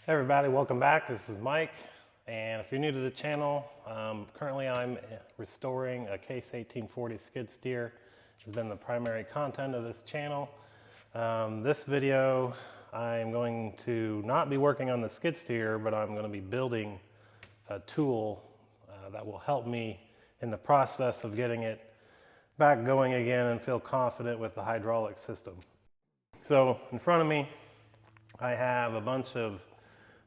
Hey everybody, welcome back. This is Mike, and if you're new to the channel, currently I'm restoring a Case 1840 skid steer. Has been the primary content of this channel. This video, I'm going to not be working on the skid steer, but I'm going to be building a tool that will help me in the process of getting it back going again and feel confident with the hydraulic system. So in front of me, I have a bunch of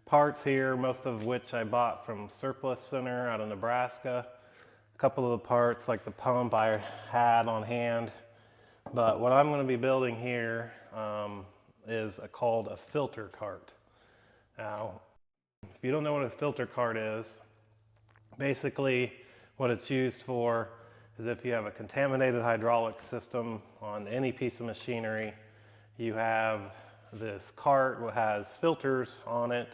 parts here, most of which I bought from Surplus Center out of Nebraska. A couple of the parts, like the pump, I had on hand. But what I'm going to be building here is called a filter cart. Now, if you don't know what a filter cart is, basically what it's used for is if you have a contaminated hydraulic system on any piece of machinery, you have this cart that has filters on it,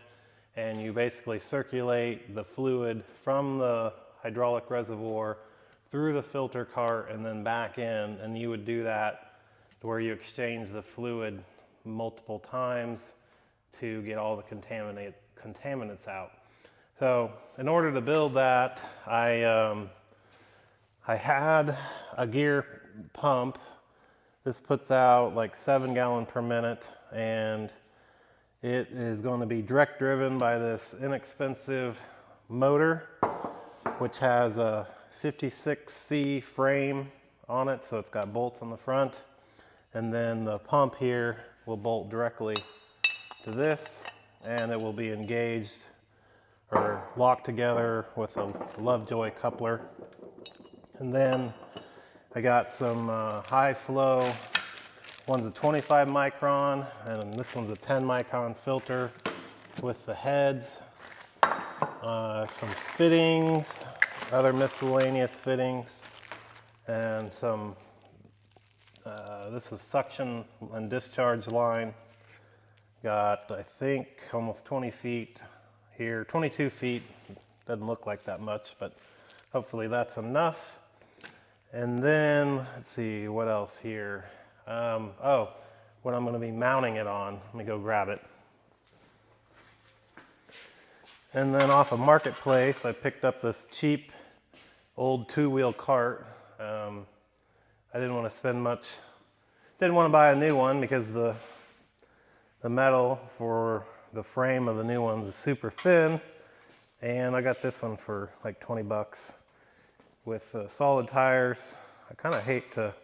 and you basically circulate the fluid from the hydraulic reservoir through the filter cart and then back in, and you would do that where you exchange the fluid multiple times to get all the contaminants out. So in order to build that, I had a gear pump. This puts out like 7 gallons per minute, and it is going to be direct driven by this inexpensive motor, which has a 56C frame on it, so it's got bolts on the front. And then the pump here will bolt directly to this, and it will be engaged or locked together with a Lovejoy coupler. And then I got some high flow. One's a 25 micron, and this one's a 10 micron filter with the heads, some fittings, other miscellaneous fittings, and some, this is suction and discharge line. Got, I think, almost 20 feet here, 22 feet. Doesn't look like that much, but hopefully that's enough. And then, let's see, what else here? What I'm going to be mounting it on. Let me go grab it. And then off of Marketplace, I picked up this cheap old 2-wheel cart. I didn't want to spend much. Didn't want to buy a new one because the metal for the frame of the new ones is super thin. And I got this one for like 20 bucks with solid tires. I kind of hate to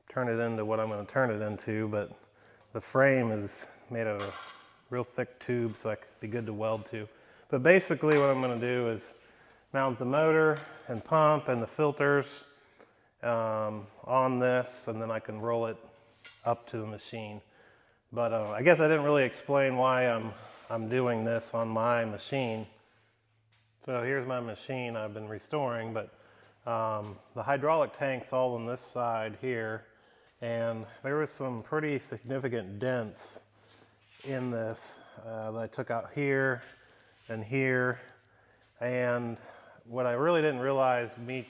turn it into what I'm going to turn it into, but the frame is made of a real thick tube, so it could be good to weld to. But basically what I'm going to do is mount the motor and pump and the filters on this, and then I can roll it up to the machine. But I guess I didn't really explain why I'm doing this on my machine. So here's my machine I've been restoring, but the hydraulic tank's all on this side here, and there was some pretty significant dents in this that I took out here and here. And what I really didn't realize, me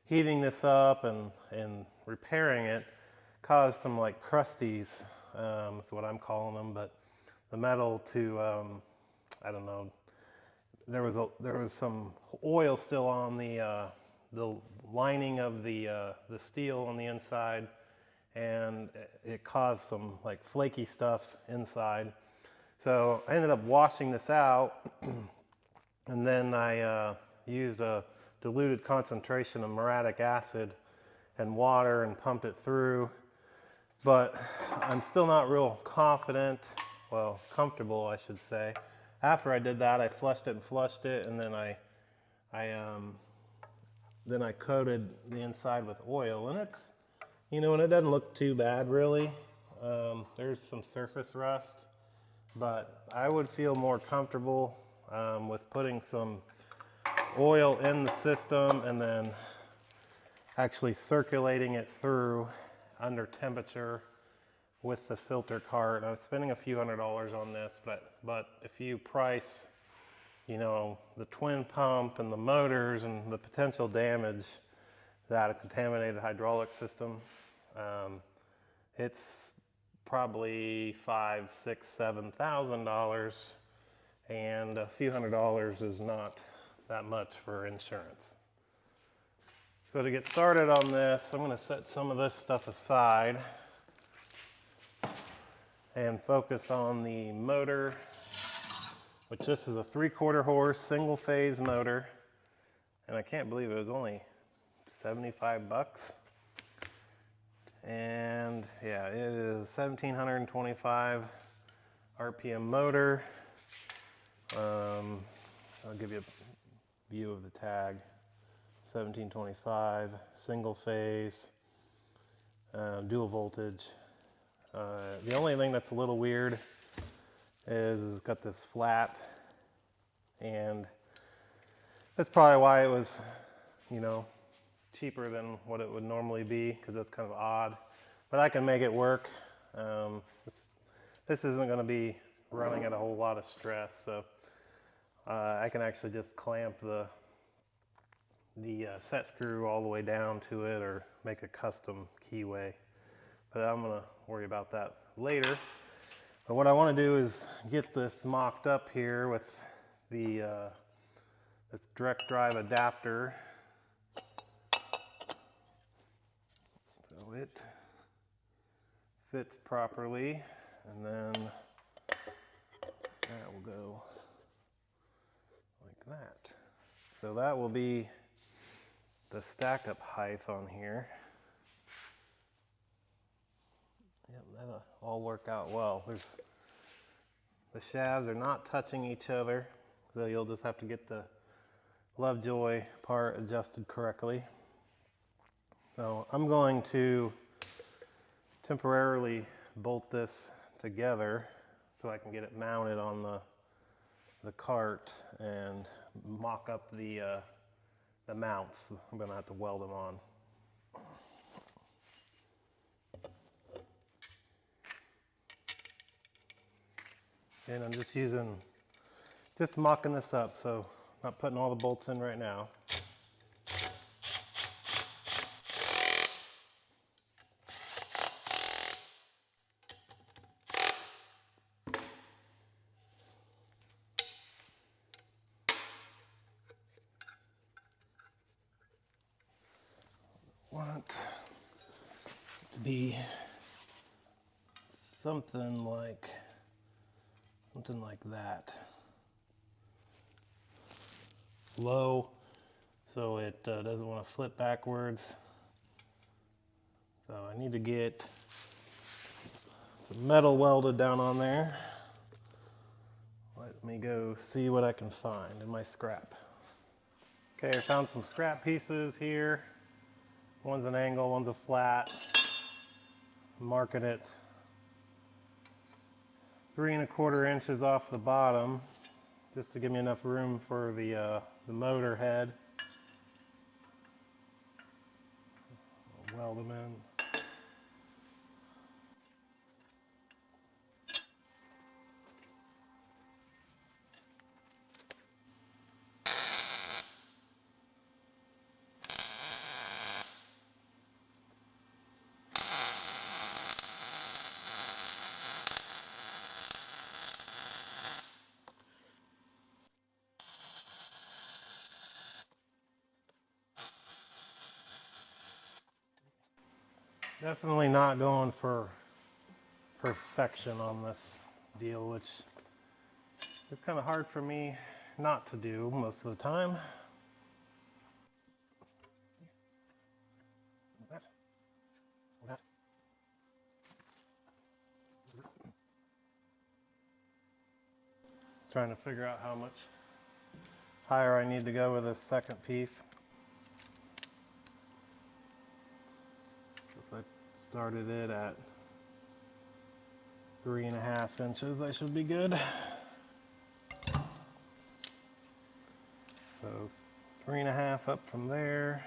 heating this up and repairing it caused some like crusties, is what I'm calling them, but the metal to, I don't know, there was some oil still on the lining of the steel on the inside, and it caused some like flaky stuff inside. So I ended up washing this out, and then I used a diluted concentration of muriatic acid and water and pumped it through. But I'm still not real confident, well, comfortable I should say. After I did that, I flushed it and flushed it, and then I coated the inside with oil, and it's, you know, and it doesn't look too bad really. There's some surface rust, but I would feel more comfortable with putting some oil in the system and then actually circulating it through under temperature with the filter cart. I was spending a few $100s on this, but if you price, you know, the twin pump and the motors and the potential damage that a contaminated hydraulic system, it's probably $5,000, $6,000, $7,000, and a few $100s is not that much for insurance. So to get started on this, I'm going to set some of this stuff aside and focus on the motor, which this is a 3/4 horse single phase motor, and I can't believe it was only 75 bucks. And yeah, it is 1725 RPM motor. I'll give you a view of the tag. 1725, single phase, dual voltage. The only thing that's a little weird is it's got this flat, and that's probably why it was, you know, cheaper than what it would normally be, because that's kind of odd. But I can make it work. This isn't going to be running at a whole lot of stress, so I can actually just clamp the set screw all the way down to it, or make a custom keyway. But I'm going to worry about that later. But what I want to do is get this mocked up here with the this direct drive adapter. So it fits properly, and then that will go like that. So that will be the stack up height on here. Yep, that'll all work out well. The shafts are not touching each other, so you'll just have to get the Lovejoy part adjusted correctly. So I'm going to temporarily bolt this together so I can get it mounted on the cart and mock up the mounts. I'm going to have to weld them on. And I'm just mocking this up, so I'm not putting all the bolts in right now. Want to be something like that. Low, so it doesn't want to flip backwards. So I need to get some metal welded down on there. Let me go see what I can find in my scrap. Okay, I found some scrap pieces here. One's an angle, one's a flat. I'm marking it 3 1/4 inches off the bottom, just to give me enough room for the motor head. I'll weld them in. Definitely not going for perfection on this deal, which is kind of hard for me not to do most of the time. Just trying to figure out how much higher I need to go with this second piece. If I started it at 3 1/2 inches, I should be good. So 3 1/2 up from there.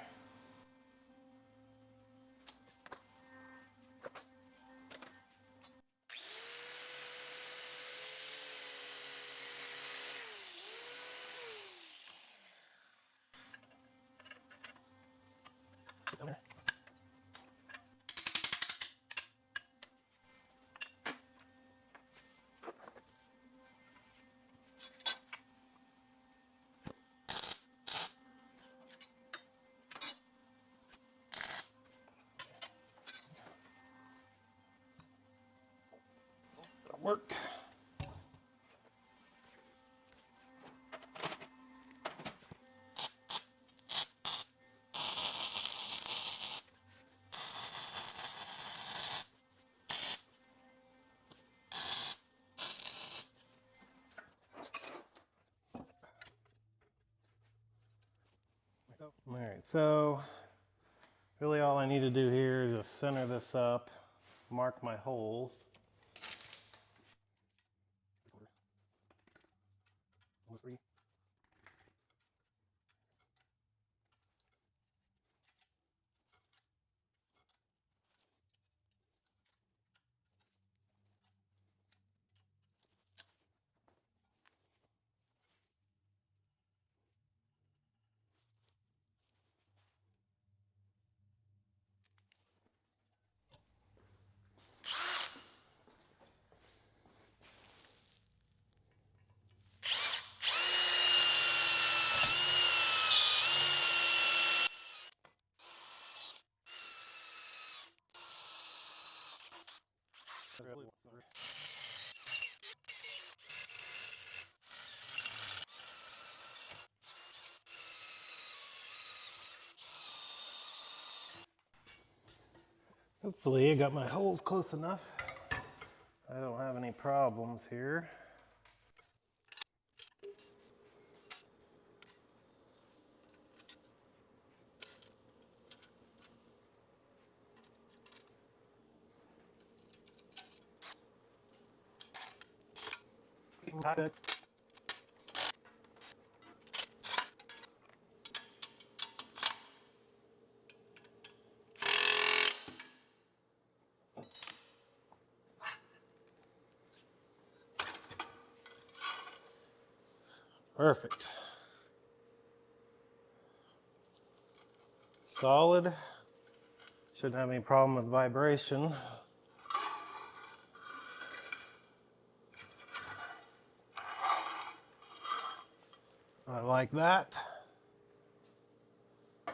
work. All right, so really all I need to do here is just center this up, mark my holes. Almost 3. Hopefully I got my holes close enough. I don't have any problems here. Perfect. Solid. Shouldn't have any problem with vibration. I like that. I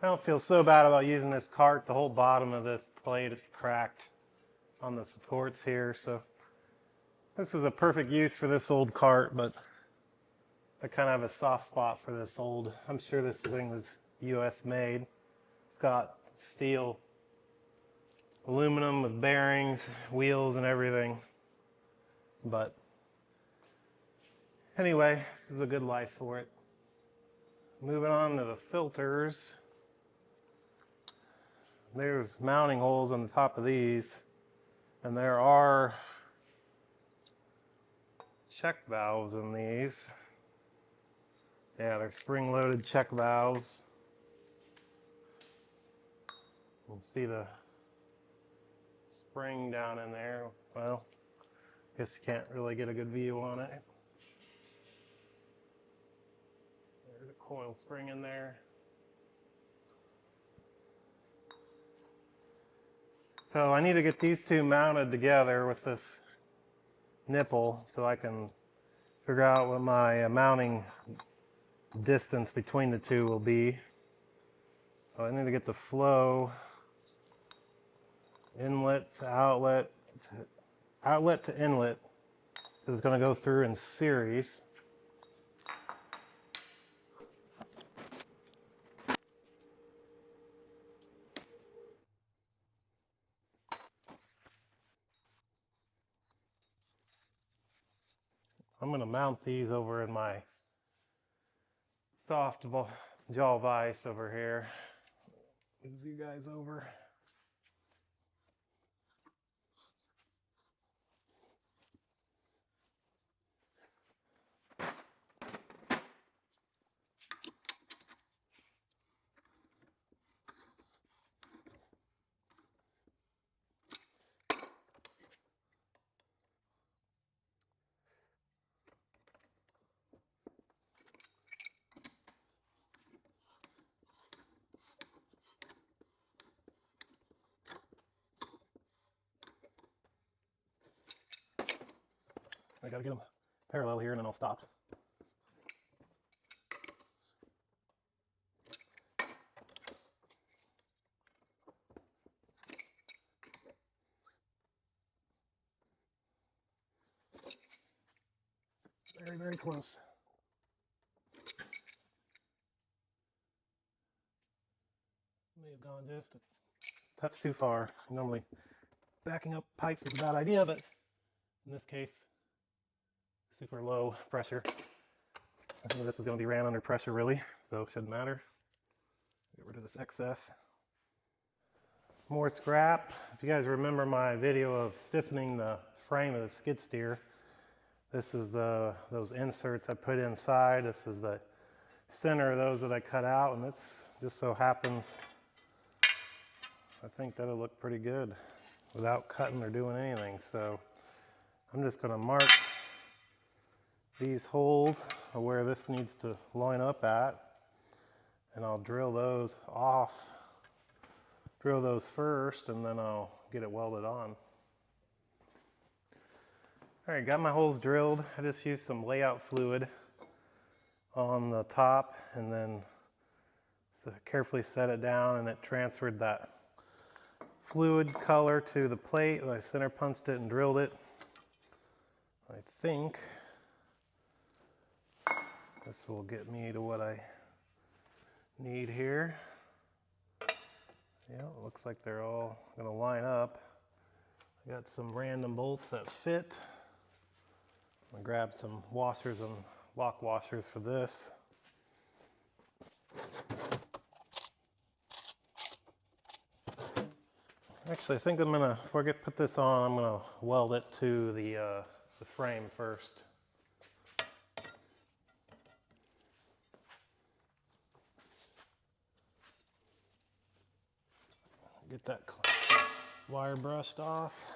don't feel so bad about using this cart. The whole bottom of this plate, it's cracked on the supports here, so this is a perfect use for this old cart, but I kind of have a soft spot for this old. I'm sure this thing was US made. It's got steel, aluminum with bearings, wheels and everything. But anyway, this is a good life for it. Moving on to the filters. There's mounting holes on the top of these, and there are check valves in these. Yeah, they're spring-loaded check valves. You can see the spring down in there. Well, I guess you can't really get a good view on it. There's a coil spring in there. So I need to get these two mounted together with this nipple so I can figure out what my mounting distance between the two will be. So I need to get the flow inlet to outlet, outlet to inlet, because it's going to go through in series. I'm going to mount these over in my soft jaw vise over here. Move you guys over. I gotta get them parallel here and then I'll stop. Very, very close. May have gone just a touch too far. Normally backing up pipes is a bad idea, but in this case, super low pressure. I think this is going to be ran under pressure really, so it shouldn't matter. Get rid of this excess. More scrap. If you guys remember my video of stiffening the frame of the skid steer, this is those inserts I put inside. This is the center of those that I cut out, and this just so happens, I think that'll look pretty good without cutting or doing anything. So I'm just going to mark these holes where this needs to line up at, and I'll drill those off. Drill those first, and then I'll get it welded on. All right, got my holes drilled. I just used some layout fluid on the top, and then carefully set it down, and it transferred that fluid color to the plate. I center punched it and drilled it. I think this will get me to what I need here. Yeah, it looks like they're all going to line up. I got some random bolts that fit. I'm going to grab some washers and lock washers for this. Actually, I think I'm going to, before I put this on, I'm going to weld it to the frame first. Get that wire brushed off.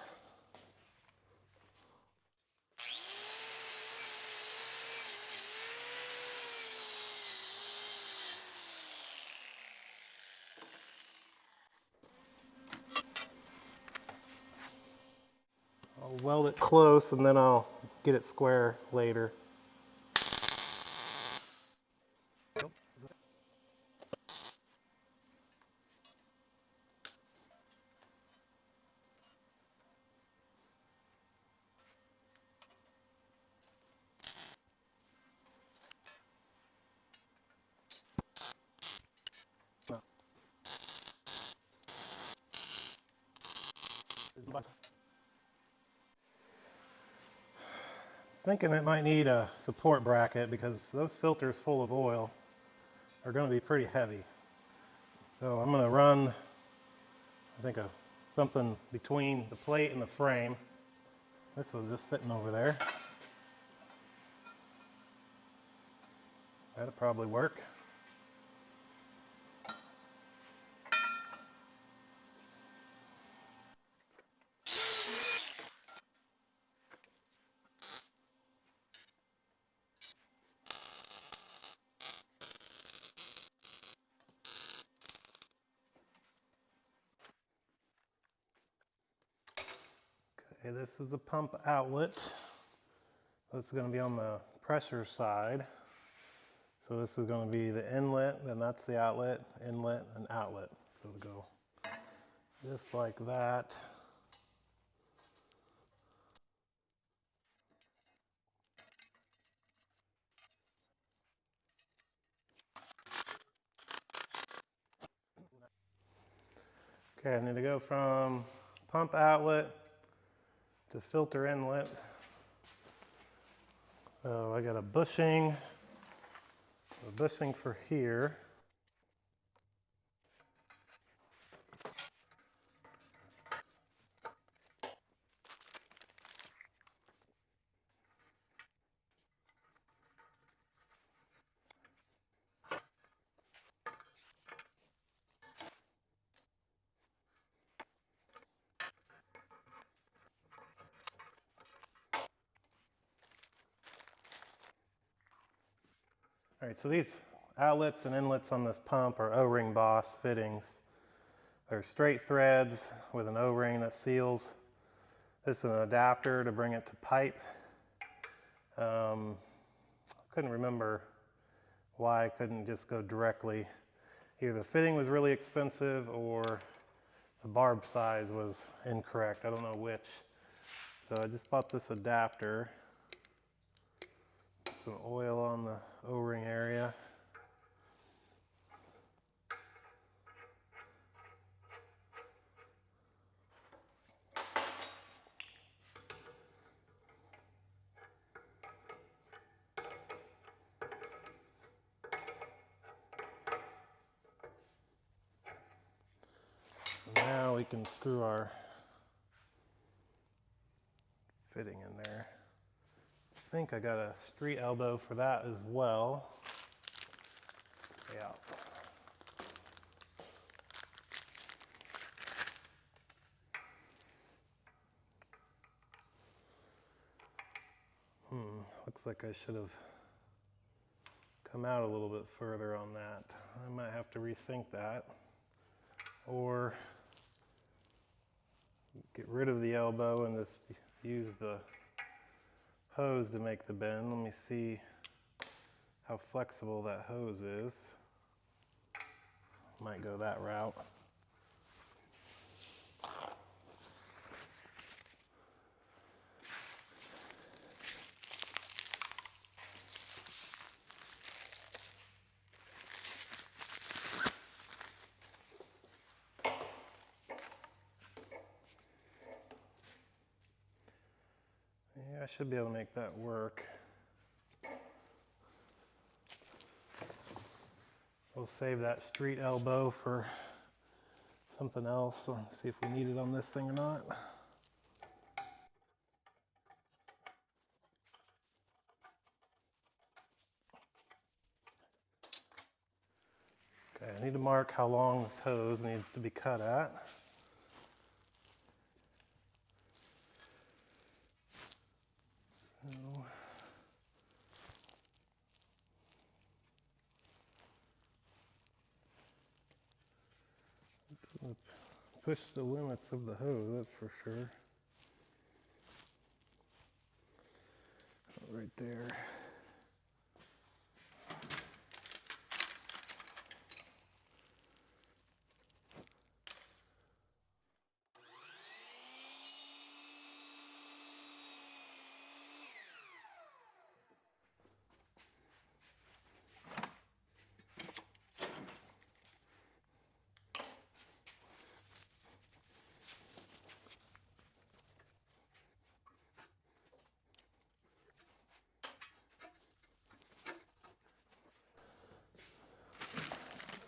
I'll weld it close, and then I'll get it square later. Thinking it might need a support bracket because those filters full of oil are going to be pretty heavy. So I'm going to run, I think, something between the plate and the frame. This was just sitting over there. That'll probably work. Okay, this is the pump outlet. This is going to be on the pressure side. So this is going to be the inlet, and that's the outlet, inlet, and outlet. So it'll go just like that. Okay, I need to go from pump outlet to filter inlet. So I got a bushing for here. All right, so these outlets and inlets on this pump are O-ring boss fittings. They're straight threads with an O-ring that seals. This is an adapter to bring it to pipe. Couldn't remember why I couldn't just go directly. Either the fitting was really expensive or the barb size was incorrect. I don't know which. So I just bought this adapter. some oil on the O-ring area. Now we can screw our fitting in there. I think I got a street elbow for that as well. Yeah. Looks like I should have come out a little bit further on that. I might have to rethink that, or get rid of the elbow and just use the hose to make the bend. Let me see how flexible that hose is. Might go that route. Yeah, I should be able to make that work. We'll save that street elbow for something else. Let's see if we need it on this thing or not. Okay, I need to mark how long this hose needs to be cut at. Push the limits of the hose, that's for sure. Right there.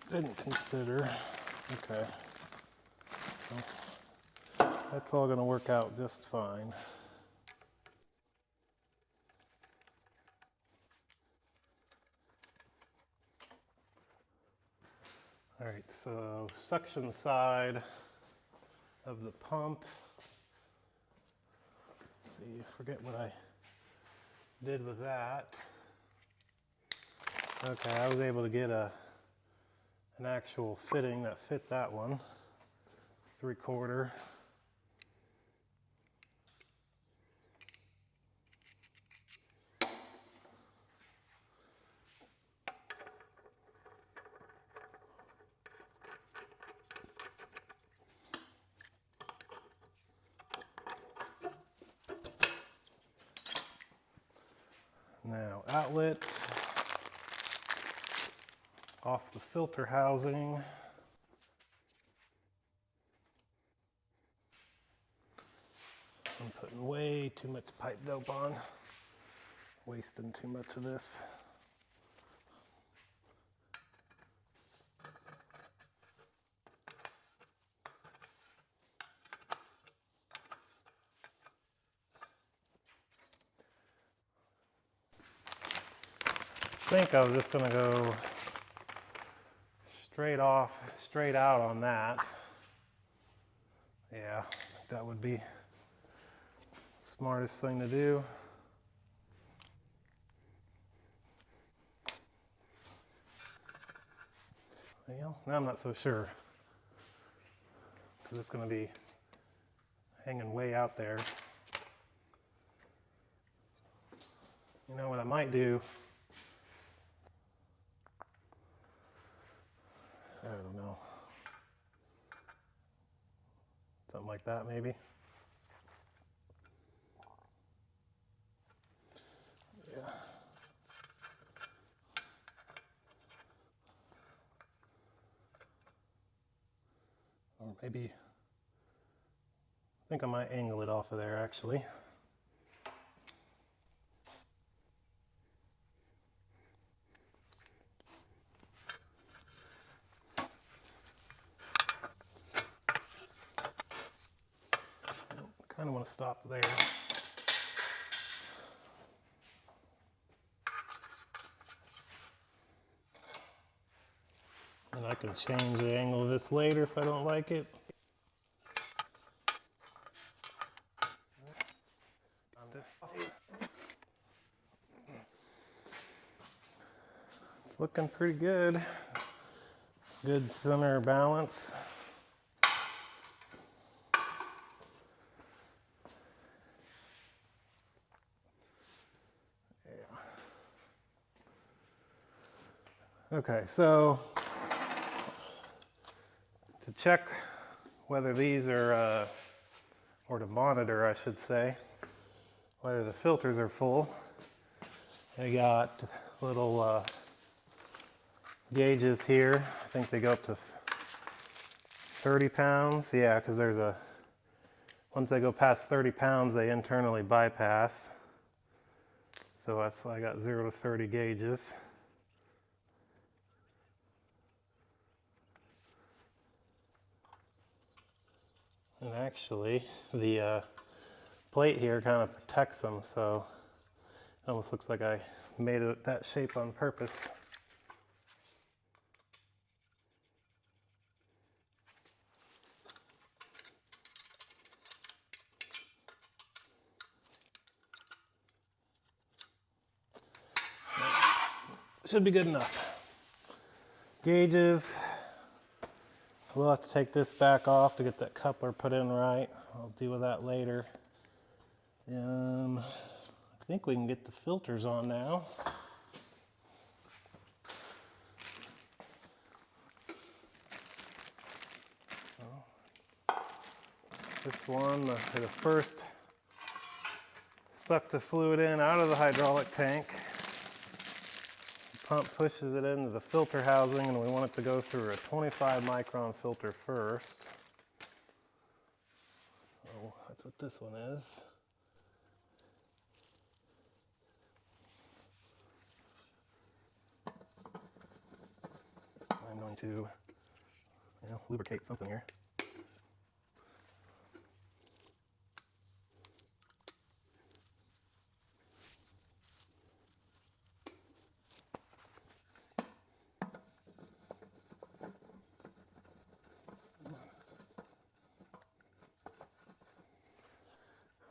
Didn't consider. Okay. Well, that's all going to work out just fine. All right, so suction side of the pump. Let's see, forget what I did with that. Okay, I was able to get an actual fitting that fit that one, 3/4. Now outlet off the filter housing. I'm putting way too much pipe dope on, wasting too much of this. I think I was just going to go straight out on that. Yeah, that would be the smartest thing to do. Well, now I'm not so sure, because it's going to be hanging way out there. You know what I might do? I don't know. Something like that, maybe. Yeah. maybe, I think I might angle it off of there actually. Kind of want to stop there. And I can change the angle of this later if I don't like it. It's looking pretty good. Good center balance. Okay, so to check whether these are, or to monitor, I should say, whether the filters are full, I got little gauges here. I think they go up to 30 pounds. Yeah, because there's a, once they go past 30 pounds, they internally bypass. So that's why I got 0 to 30 gauges. And actually, the plate here kind of protects them, so it almost looks like I made it that shape on purpose. Should be good enough. Gauges. We'll have to take this back off to get that coupler put in right. I'll deal with that later. I think we can get the filters on now. This one, the first suck the fluid in out of the hydraulic tank. The pump pushes it into the filter housing, and we want it to go through a 25 micron filter first. Oh, that's what this one is. I'm going to, lubricate something here.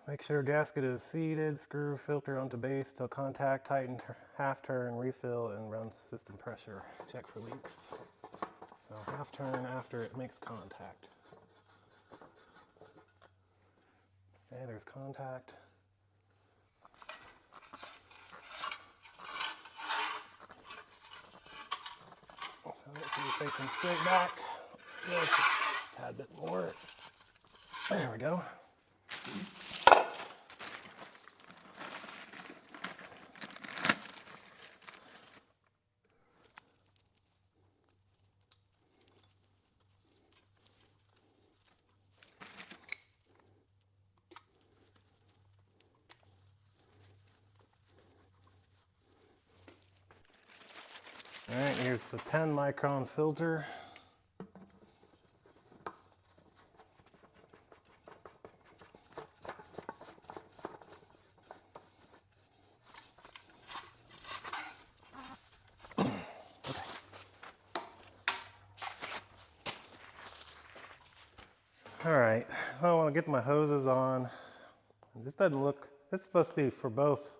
Make sure gasket is seated, screw filter onto base till contact, tighten, half turn, refill, and run system pressure. Check for leaks. So half turn after it makes contact. Okay, there's contact. So it should be facing straight back. Just a tad bit more. There we go. All right, here's the 10 micron filter. All right, I want to get my hoses on. This doesn't look, this is supposed to be for both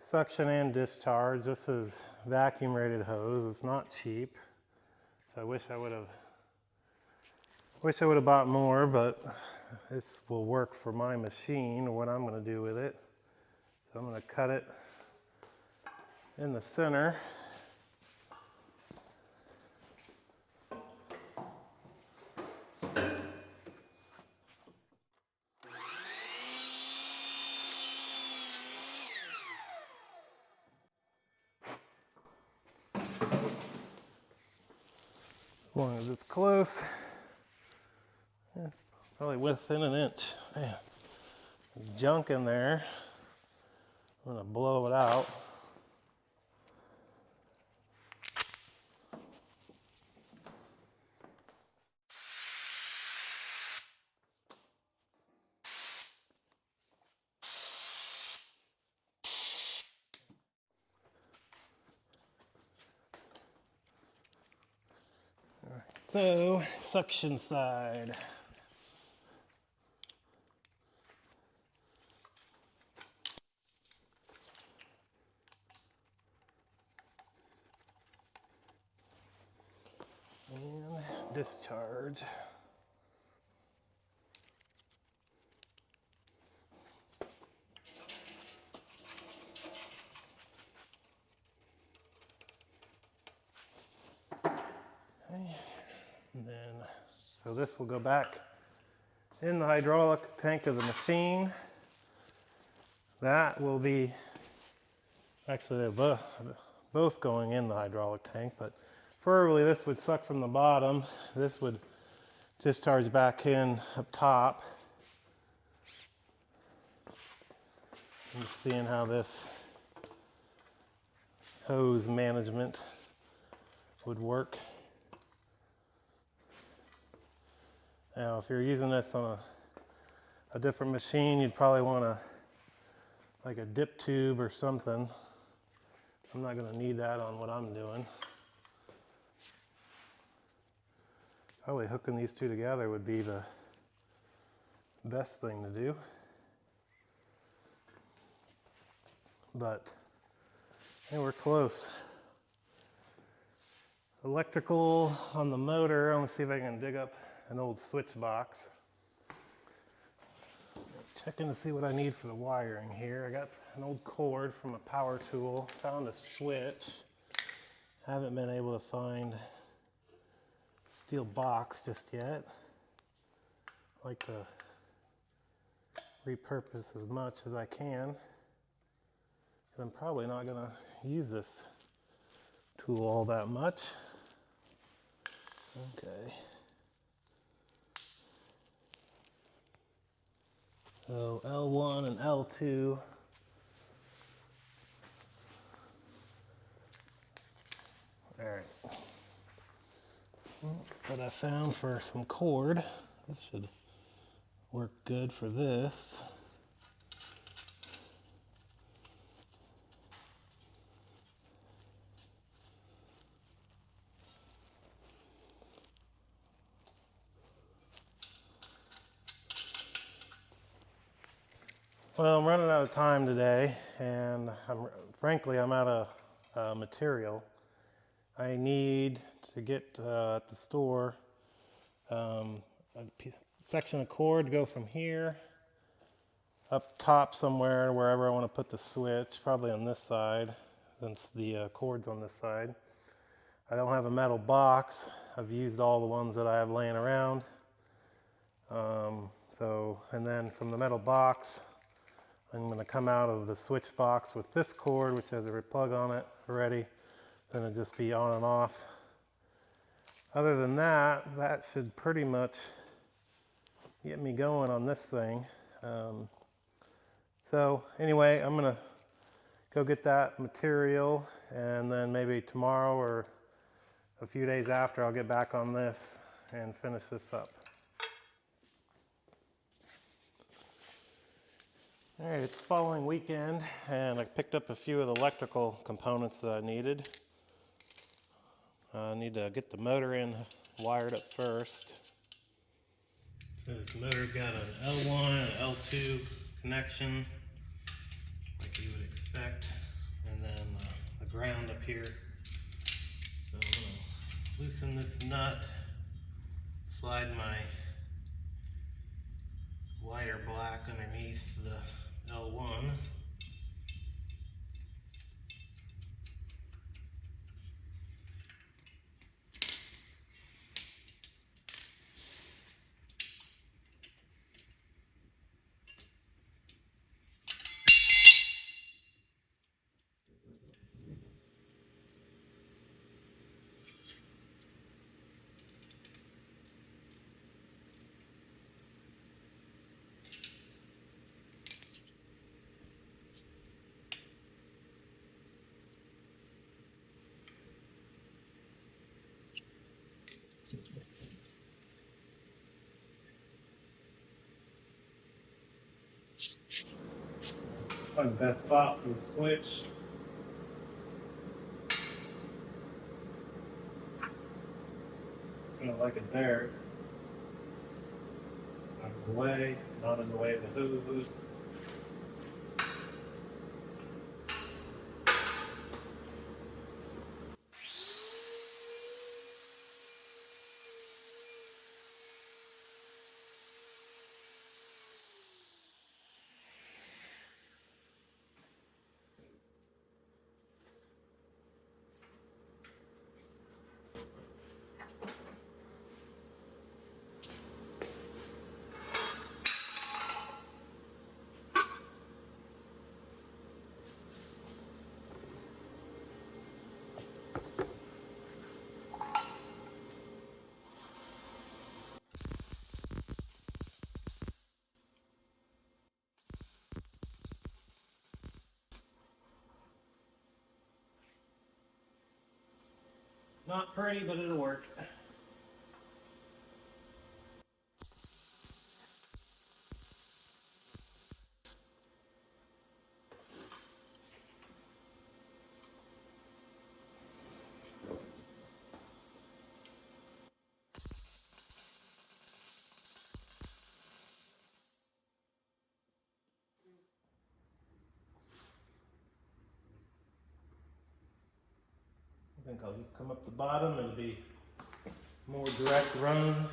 suction and discharge. This is vacuum rated hose. It's not cheap. So I wish I would have bought more, but this will work for my machine or what I'm going to do with it. So I'm going to cut it in the center. As long as it's close. probably within an inch. Man, there's junk in there. I'm gonna blow it out. All right, so suction side. And discharge. Okay. And then, so this will go back in the hydraulic tank of the machine. That will be, actually they're both going in the hydraulic tank, but preferably this would suck from the bottom. This would discharge back in up top. I'm just seeing how this hose management would work. Now, if you're using this on a different machine, you'd probably want like a dip tube or something. I'm not going to need that on what I'm doing. Probably hooking these two together would be the best thing to do. But hey, we're close. Electrical on the motor. I'm going to see if I can dig up an old switch box. Checking to see what I need for the wiring here. I got an old cord from a power tool. Found a switch. Haven't been able to find a steel box just yet. I like to repurpose as much as I can. I'm probably not going to use this tool all that much. Okay. So L1 and L2. All right. What I found for some cord. This should work good for this. Well, I'm running out of time today, and frankly, I'm out of material. I need to get at the store a section of cord to go from here up top somewhere, wherever I want to put the switch, probably on this side, since the cord's on this side. I don't have a metal box. I've used all the ones that I have laying around. And then from the metal box, I'm going to come out of the switch box with this cord, which has a plug on it already. Then it'll just be on and off. Other than that, that should pretty much get me going on this thing. So anyway, I'm going to go get that material, and then maybe tomorrow or a few days after, I'll get back on this and finish this up. All right, it's following weekend, and I picked up a few of the electrical components that I needed. I need to get the motor in wired up first. So this motor's got an L1 and L2 connection, like you would expect, and then the ground up here. So I'm gonna loosen this nut, slide my wire black underneath the L1. Find the best spot for the switch. I like it there. Out of the way, not in the way of the hoses. Not pretty, but it'll work. I think I'll just come up the bottom. It'll be more direct run.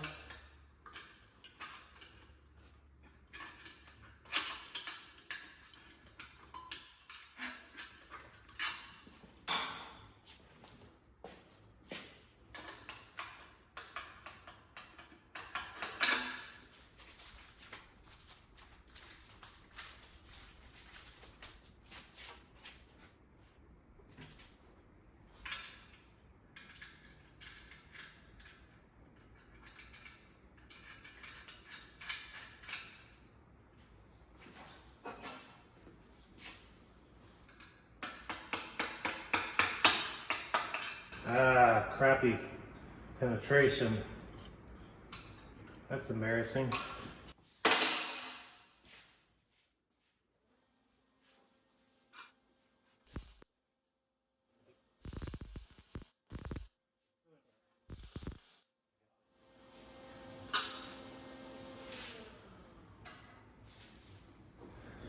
Ah, crappy penetration. That's embarrassing.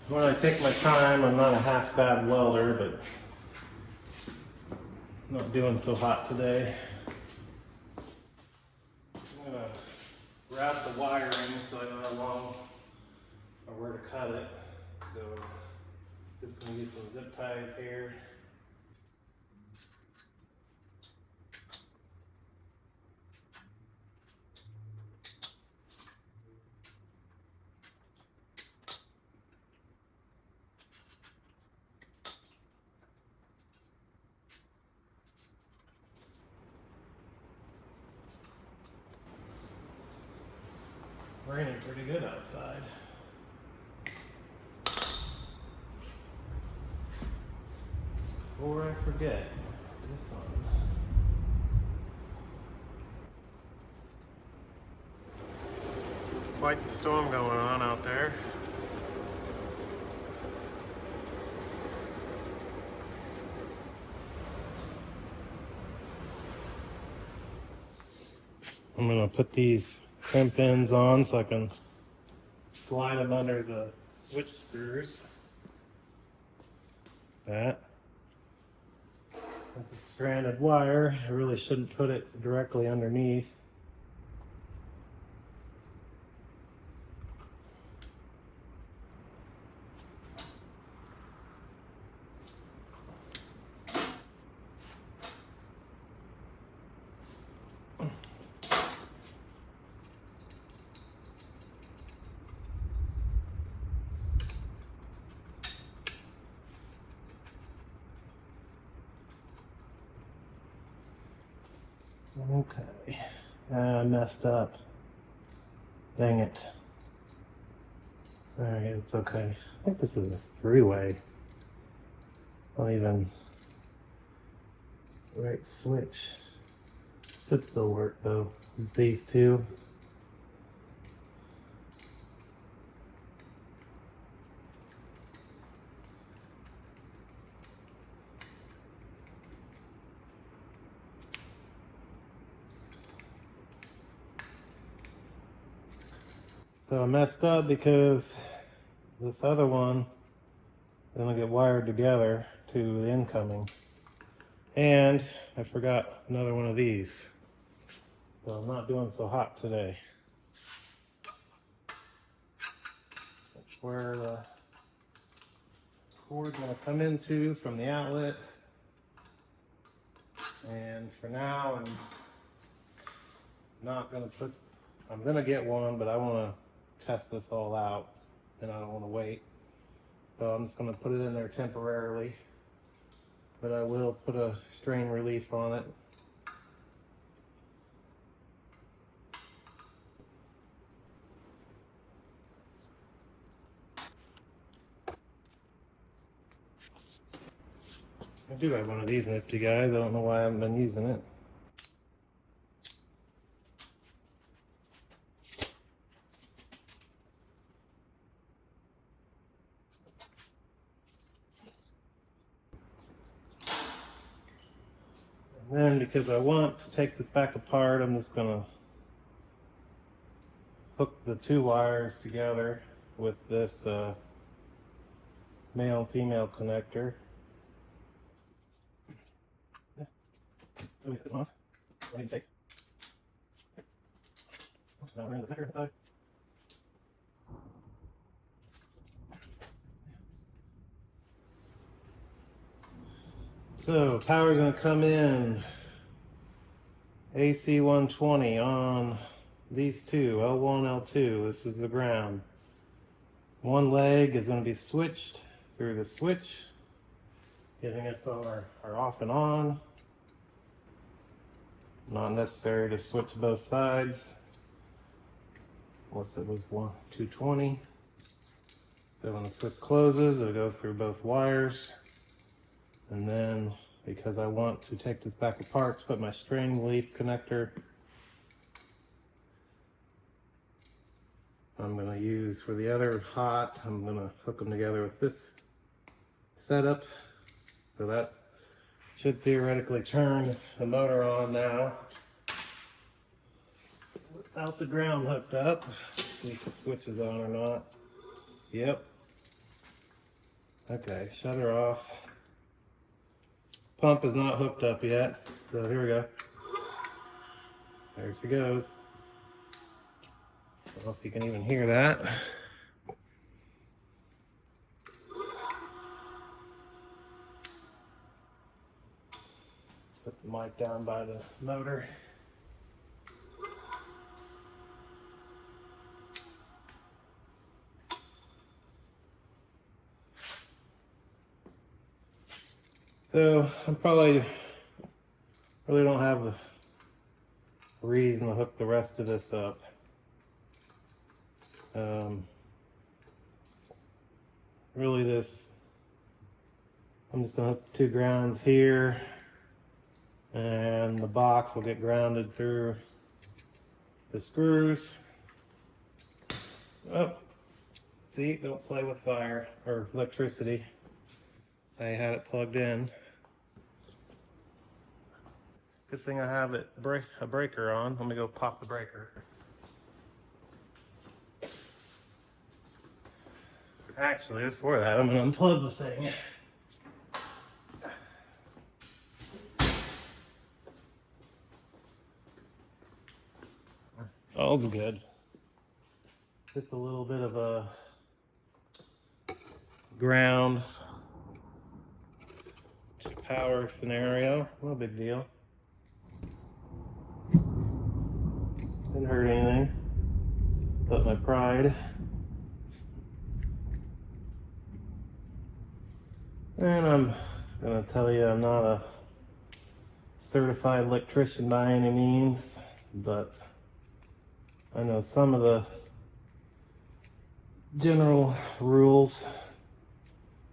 When I take my time, I'm not a half bad welder, but not doing so hot today. I'm gonna wrap the wiring so I know how long or where to cut it. So just gonna use some zip ties here. Raining pretty good outside. Before I forget, this on. Quite the storm going on out there. I'm gonna put these crimp ends on so I can slide them under the switch screws. That's a stranded wire. I really shouldn't put it directly underneath. Okay, I messed up. Dang it. Alright, it's okay. I think this is a three-way. Not even the right switch. Should still work though. It's these two. So I messed up because this other one is gonna get wired together to the incoming. And I forgot another one of these. So I'm not doing so hot today. That's where the cord's gonna come into from the outlet. And for now, I'm gonna get one, but I wanna test this all out and I don't wanna wait. So I'm just gonna put it in there temporarily, but I will put a strain relief on it. I do have one of these nifty guys. I don't know why I haven't been using it. And then because I want to take this back apart, I'm just gonna hook the two wires together with this male and female connector. Let me put this one off. What do you take? Now we're in the connector inside. So power's gonna come in AC 120 on these two, L1, L2. This is the ground. One leg is going to be switched through the switch, giving us our off and on. Not necessary to switch both sides unless it was 220. So when the switch closes, it'll go through both wires. And then, because I want to take this back apart to put my strain relief connector, I'm going to use for the other hot, I'm going to hook them together with this setup. So that should theoretically turn the motor on now. Without the ground hooked up. See if the switch is on or not. Yep. Okay, shut her off. Pump is not hooked up yet. So here we go. There she goes. I don't know if you can even hear that. Put the mic down by the motor. So I probably really don't have the reason to hook the rest of this up. Really I'm just gonna hook two grounds here and the box will get grounded through the screws. Oh, see, don't play with fire or electricity. I had it plugged in. Good thing I have a breaker on. Let me go pop the breaker. Actually, before that, I'm gonna unplug the thing. All's good. Just a little bit of a ground to power scenario. No big deal. Didn't hurt anything but my pride. And I'm gonna tell you, I'm not a certified electrician by any means, but I know some of the general rules,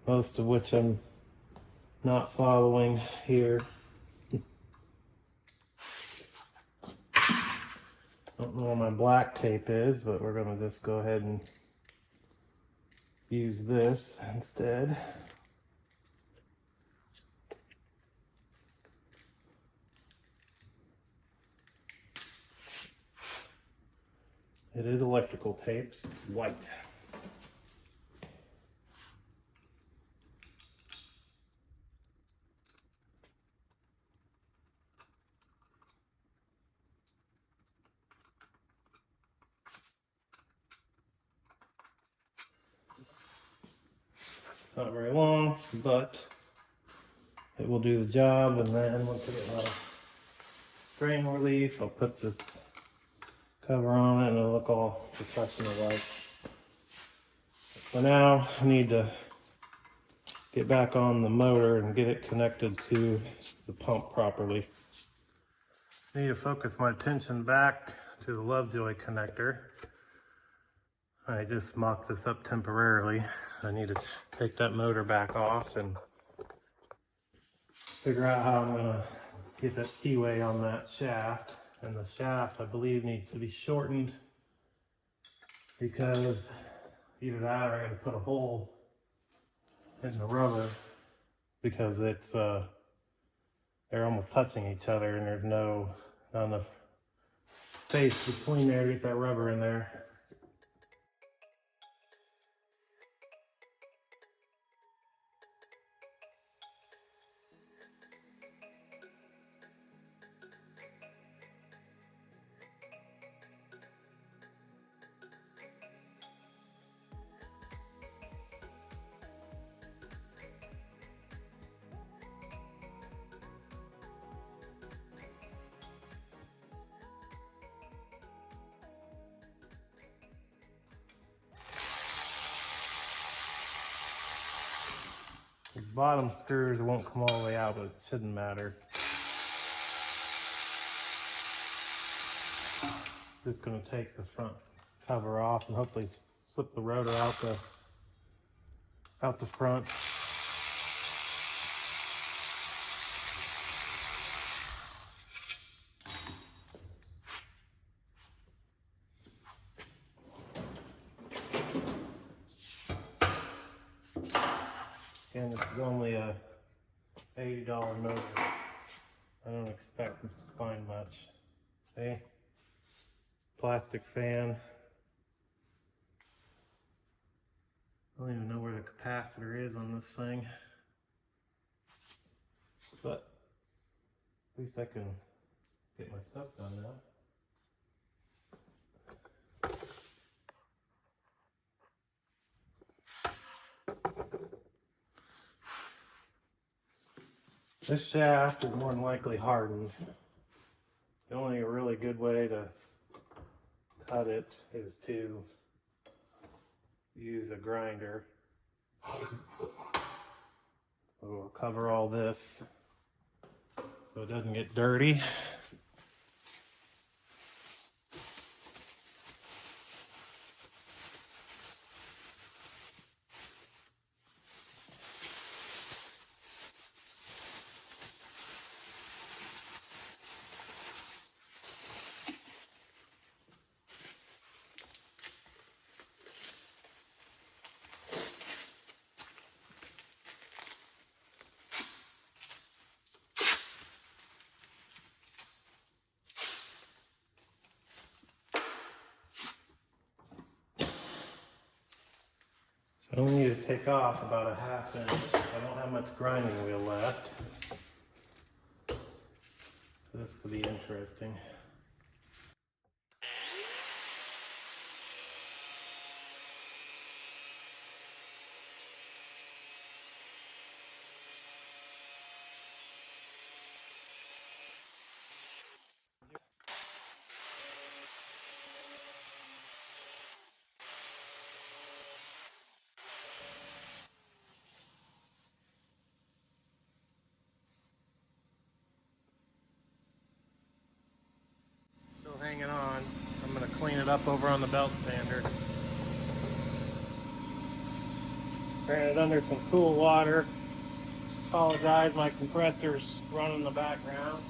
most of which I'm not following here. Don't know where my black tape is, but we're gonna just go ahead and use this instead. It is electrical tape, so it's white. Not very long, but it will do the job. And then once I get my drain relief, I'll put this cover on it and it'll look all professional like. For now, I need to get back on the motor and get it connected to the pump properly. I need to focus my attention back to the Lovejoy connector. I just mocked this up temporarily. I need to take that motor back off and figure out how I'm gonna get that keyway on that shaft. And the shaft, I believe, needs to be shortened because either that or I gotta put a hole in the rubber because it's they're almost touching each other and there's not enough space between there to get that rubber in there. These bottom screws won't come all the way out, but it shouldn't matter. Just going to take the front cover off and hopefully slip the rotor out the front. And this is only a $80 motor. I don't expect to find much. Okay? Plastic fan. I don't even know where the capacitor is on this thing. But at least I can get my stuff done now. This shaft is more than likely hardened. The only really good way to cut it is to use a grinder. So we'll cover all this so it doesn't get dirty. I only need to take off about a ½ inch. I don't have much grinding wheel left. So this could be interesting. Hanging on. I'm going to clean it up over on the belt sander. Ran it under some cool water. Apologize, my compressor's running in the background.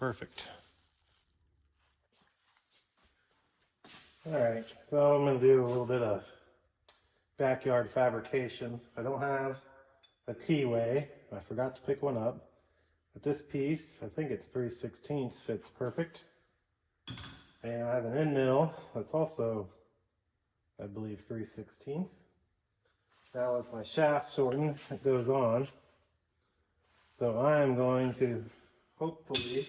Perfect. All right, so I'm gonna do a little bit of backyard fabrication. I don't have a keyway. I forgot to pick one up. But this piece, I think it's 3/16, fits perfect. And I have an end mill that's also, I believe, 3/16. Now with my shaft shortened, it goes on. So I am going to hopefully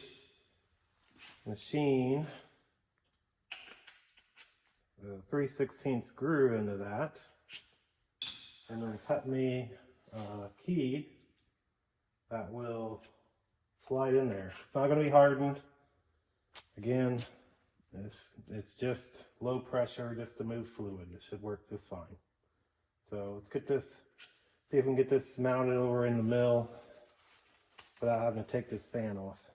machine the 3/16 groove into that, and then cut me a key that will slide in there. It's not going to be hardened. Again, it's just low pressure just to move fluid. It should work just fine. So let's get this, see if we can get this mounted over in the mill without having to take this fan off.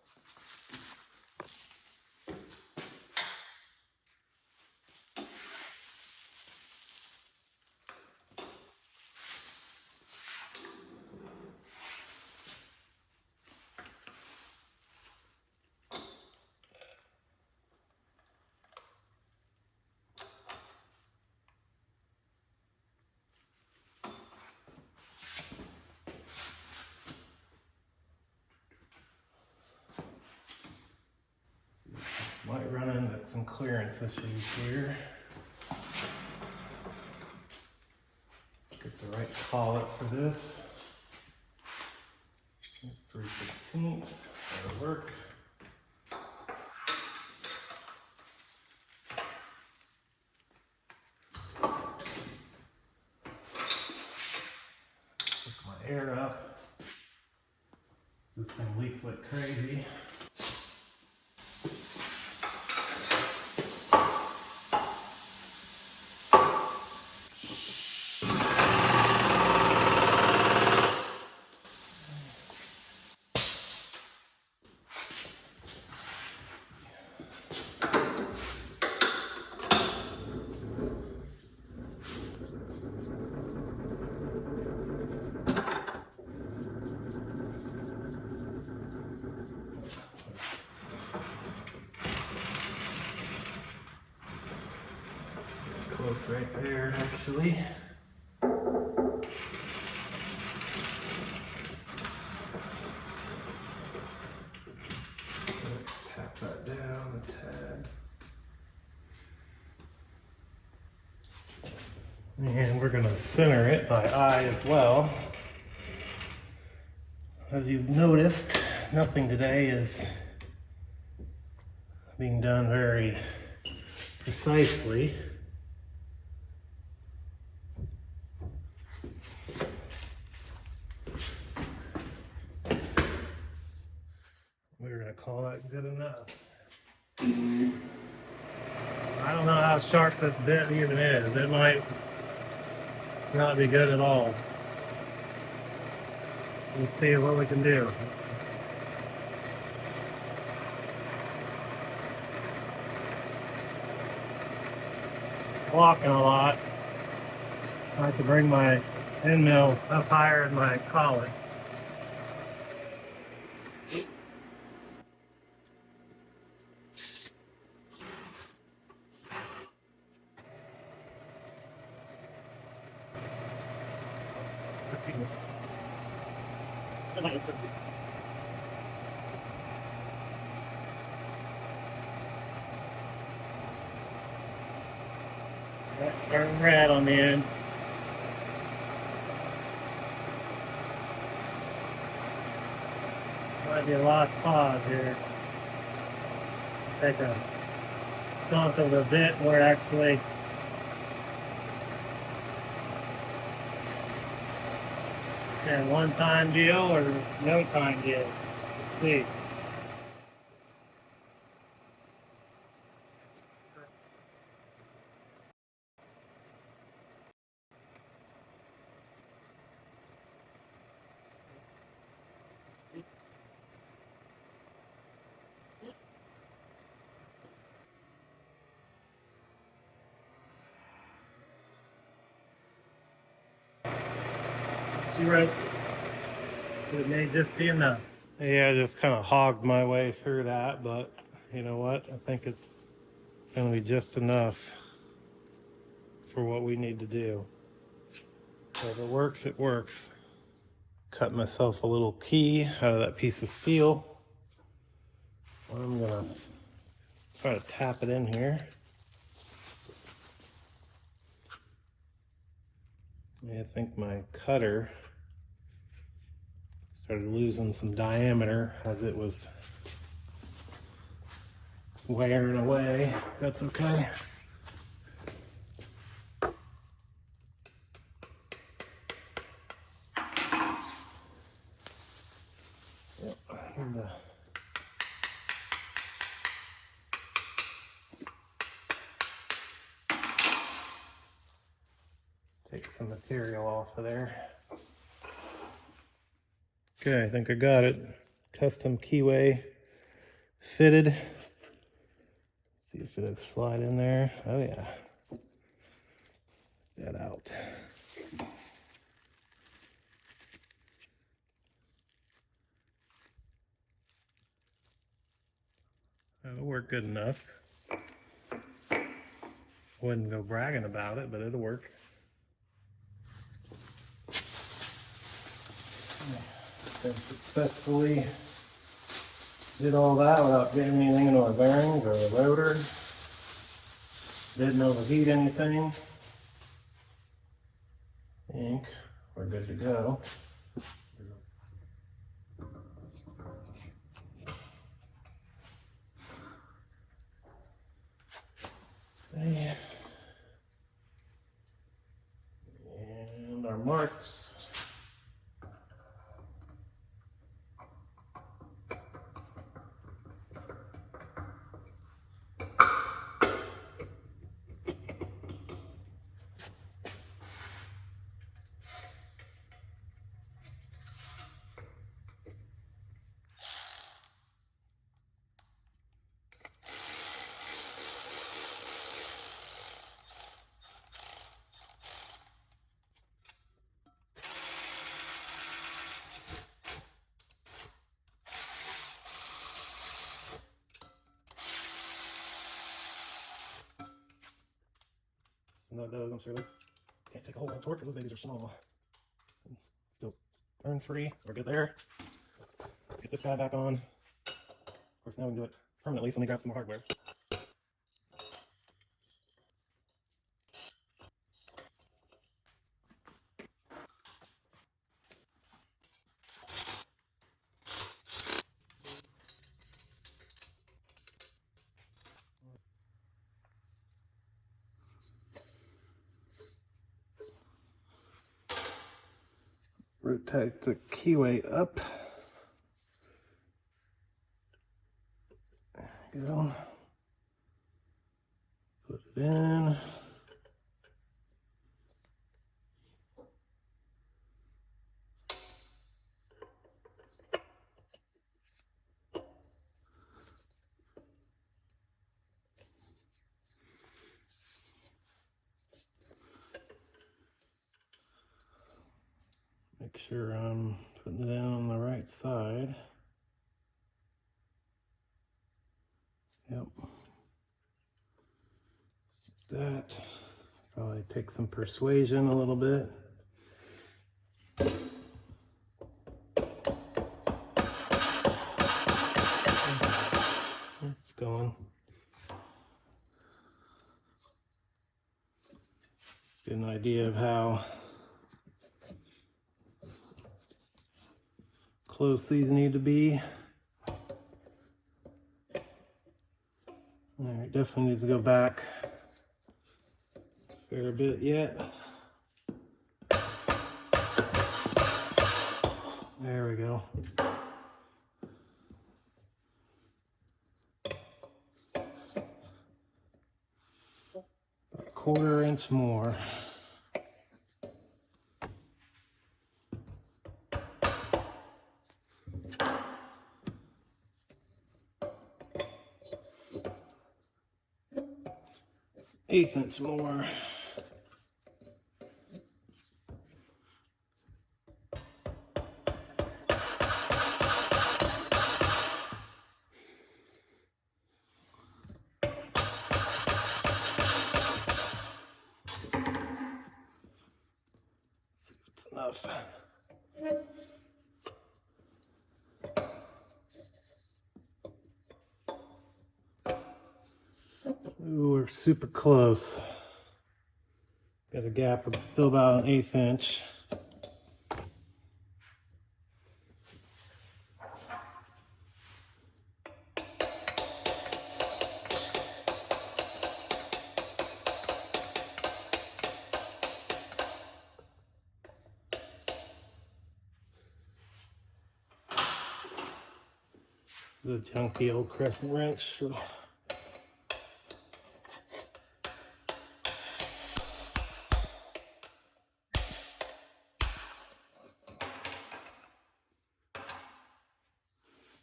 Might run into some clearance issues here. Get the right collet for this. 3/16, that'll work. Hook my air up. This thing leaks like crazy. Close right there, actually. Tap that down a tad. And we're going to center it by eye as well. As you've noticed, nothing today is being done very precisely. We're going to call that good enough. I don't know how sharp this bit even is. It might not be good at all. Let's see what we can do. Walking a lot. I have to bring my end mill up higher in my collet. Turn red on the end. Might be a lost cause here. Take a chunk of the bit where actually a one-time deal or no time deal. Let's see. She wrote, it may just be enough. Yeah, I just kind of hogged my way through that, but you know what? I think it's going to be just enough for what we need to do. So if it works, it works. Cut myself a little key out of that piece of steel. I'm going to try to tap it in here. I think my cutter started losing some diameter as it was wearing away. That's okay. Yep. Take some material off of there. Okay, I think I got it. Custom keyway fitted. See if it'll slide in there. Oh yeah. Get that out. That'll work good enough. Wouldn't go bragging about it, but it'll work. And successfully did all that without getting anything into our bearings or the rotor. Didn't overheat anything. I think we're good to go. And our marks. Snug those, I'm sure this can't take a whole lot of torque because those babies are small. Still burns free, so we're good there. Let's get this guy back on. Of course, now we can do it permanently, so let me grab some more hardware. Rotate the keyway up. There we go. Put it in. Make sure I'm putting it in on the right side. Yep. That probably take some persuasion a little bit. It's going. Just get an idea of how close these need to be. All right, definitely needs to go back a fair bit yet. There we go. About a 1/4 inch more. Eighth inch more. stuff. Ooh, we're super close. Got a gap of still about 1/8 inch. The junky old crescent wrench. So.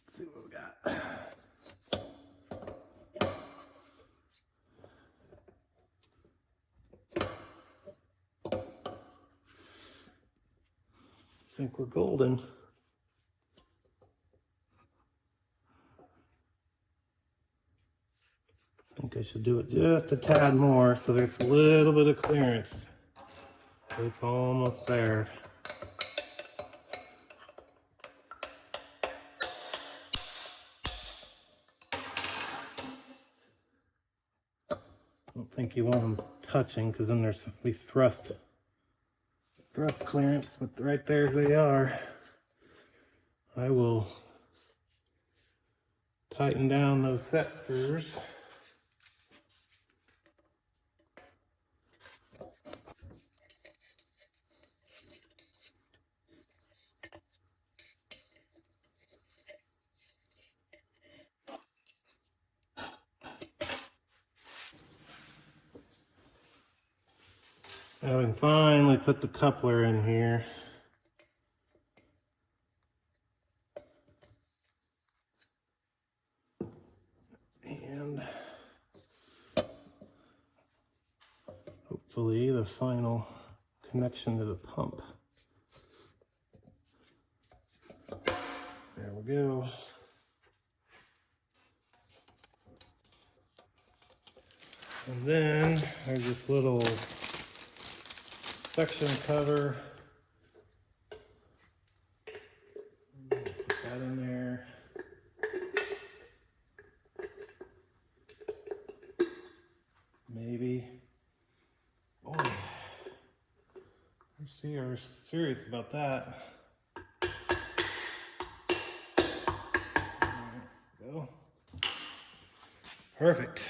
Let's see what we got. I think we're golden. I think I should do it just a tad more so there's a little bit of clearance. It's almost there. I don't think you want them touching because then there's be thrust clearance, but right there they are. I will tighten down those set screws. Now we can finally put the coupler in here. And hopefully the final connection to the pump. There we go. And then there's this little section cover. Put that in there. Maybe. Boy, we're serious about that. There we go. Perfect.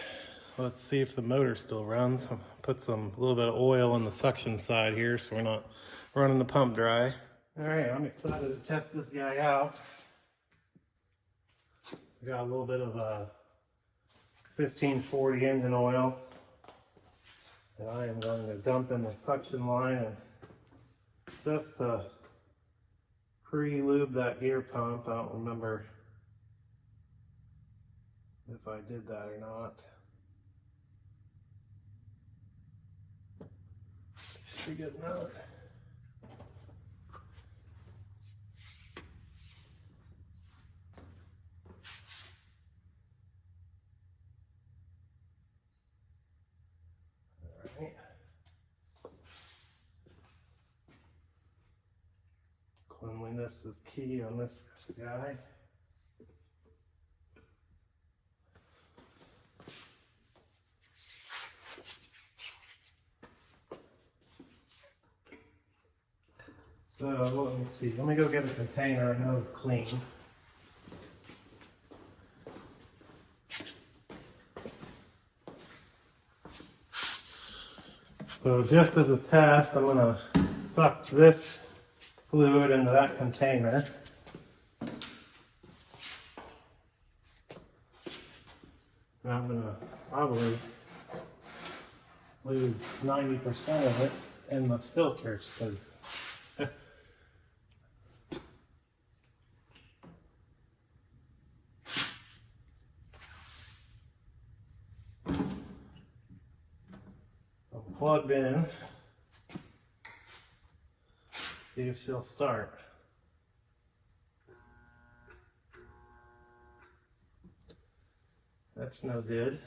Let's see if the motor still runs. I'll put a little bit of oil on the suction side here so we're not running the pump dry. All right, I'm excited to test this guy out. We got a little bit of 1540 engine oil. And I am going to dump in the suction line and just to pre-lube that gear pump. I don't remember if I did that or not. Should be good enough. All right. Cleanliness is key on this guy. So let me see. Let me go get a container. I know it's clean. So just as a test, I'm going to suck this fluid into that container. And I'm going to probably lose 90% of it in the filters because plugged in. See if she'll start. That's no good.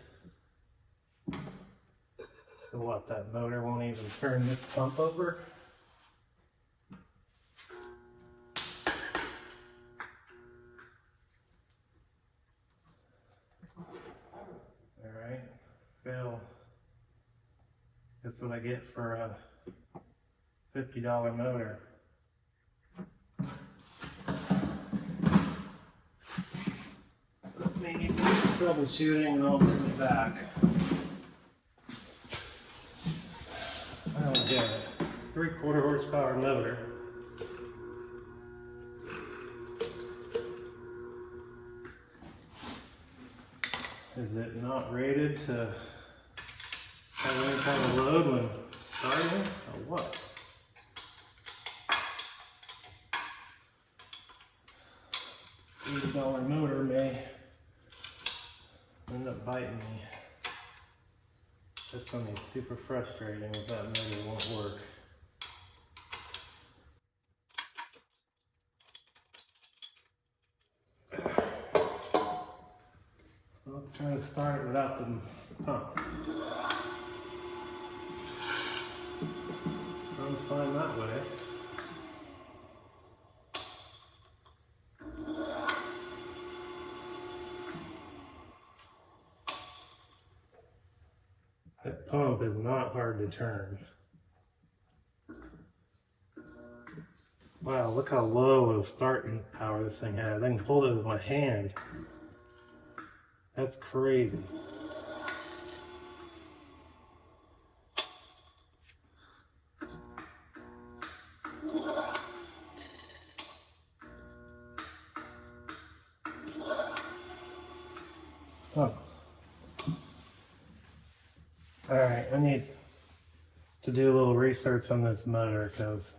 So what, that motor won't even turn this pump over? That's what I get for a $50 motor. Let me do troubleshooting and I'll bring it back. I don't get it. 3/4 horsepower motor. Is it not rated to have any kind of load when starting, or what? $80 motor may end up biting me. That's gonna be super frustrating if that motor won't work. Let's try to start it without the pump. Sounds fine that way. That pump is not hard to turn. Wow, look how low of starting power this thing has. I can hold it with my hand. That's crazy. Oh. Alright, I need to do a little research on this motor because...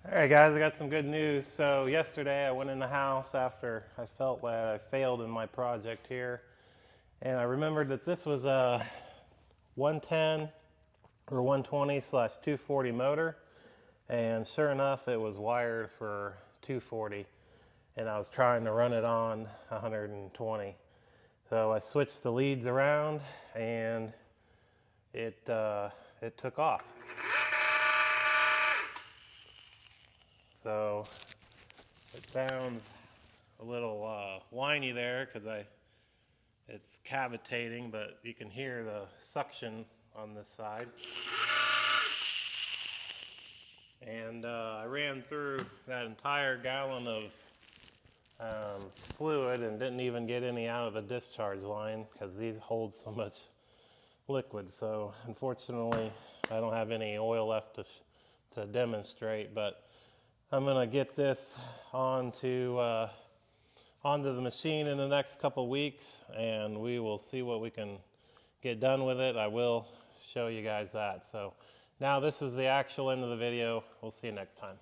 Alright guys, I got some good news. So yesterday I went in the house after I felt that I failed in my project here, and I remembered that this was a 110 or 120/240 motor, and sure enough it was wired for 240, and I was trying to run it on 120. So I switched the leads around and it took off. So it sounds a little whiny there because it's cavitating, but you can hear the suction on this side. And I ran through that entire gallon of fluid and didn't even get any out of the discharge line because these hold so much liquid. So unfortunately I don't have any oil left to demonstrate, but I'm gonna get this onto the machine in the next couple weeks, and we will see what we can get done with it. I will show you guys that. So now this is the actual end of the video. We'll see you next time.